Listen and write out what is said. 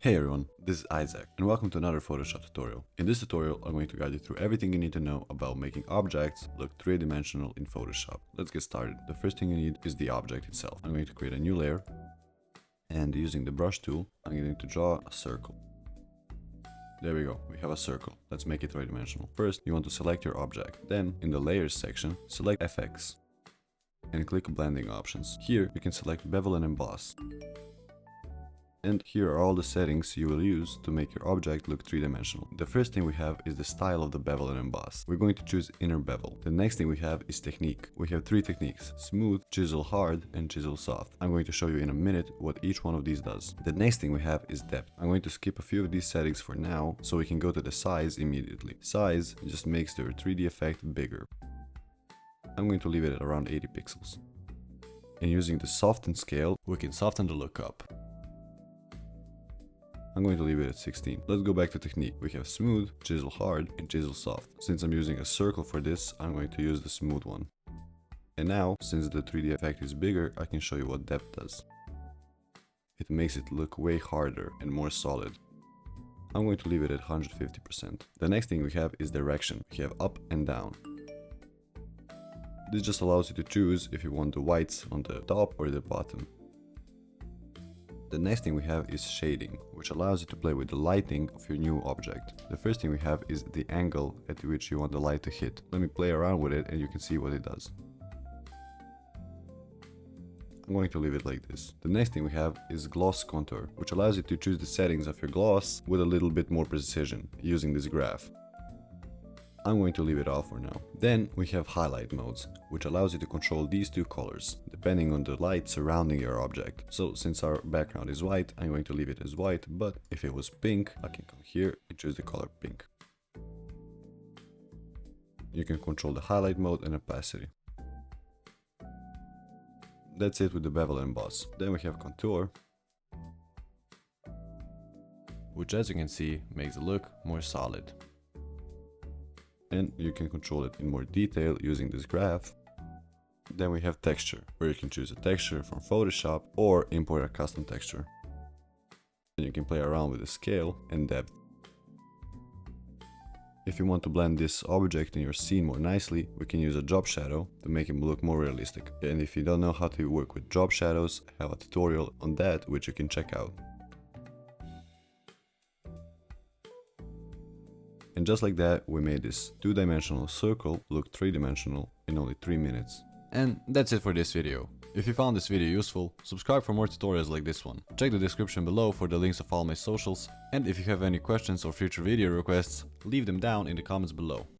Hey everyone, this is Isaac and welcome to another Photoshop tutorial. In this tutorial, I'm going to guide you through everything you need to know about making objects look three-dimensional in Photoshop. Let's get started. The first thing you need is the object itself. I'm going to create a new layer and using the brush tool, I'm going to draw a circle. There we go, we have a circle. Let's make it three-dimensional. First, you want to select your object. Then, in the Layers section, select FX and click Blending Options. Here, you can select Bevel and Emboss. And here are all the settings you will use to make your object look three-dimensional. The first thing we have is the style of the bevel and emboss. We're going to choose inner bevel. The next thing we have is technique. We have three techniques: smooth, chisel hard, and chisel soft. I'm going to show you in a minute what each one of these does. The next thing we have is depth. I'm going to skip a few of these settings for now so we can go to the size immediately. Size just makes the 3D effect bigger. I'm going to leave it at around 80 pixels. And using the soften scale, we can soften the look up. I'm going to leave it at 16. Let's go back to technique. We have smooth, chisel hard, and chisel soft. Since I'm using a circle for this, I'm going to use the smooth one. And now, since the 3D effect is bigger, I can show you what depth does. It makes it look way harder and more solid. I'm going to leave it at 150%. The next thing we have is direction. We have up and down. This just allows you to choose if you want the whites on the top or the bottom. The next thing we have is shading, which allows you to play with the lighting of your new object. The first thing we have is the angle at which you want the light to hit. Let me play around with it and you can see what it does. I'm going to leave it like this. The next thing we have is gloss contour, which allows you to choose the settings of your gloss with a little bit more precision using this graph. I'm going to leave it off for now. Then we have highlight modes, which allows you to control these two colors, depending on the light surrounding your object. So since our background is white, I'm going to leave it as white, but if it was pink, I can come here and choose the color pink. You can control the highlight mode and opacity. That's it with the bevel emboss. Then we have contour, which as you can see makes the look more solid. And you can control it in more detail using this graph. Then we have texture, where you can choose a texture from Photoshop or import a custom texture. And you can play around with the scale and depth. If you want to blend this object in your scene more nicely, we can use a drop shadow to make him look more realistic. And if you don't know how to work with drop shadows, I have a tutorial on that which you can check out. And just like that, we made this two-dimensional circle look three-dimensional in only 3 minutes. And that's it for this video. If you found this video useful, subscribe for more tutorials like this one. Check the description below for the links of all my socials, and if you have any questions or future video requests, leave them down in the comments below.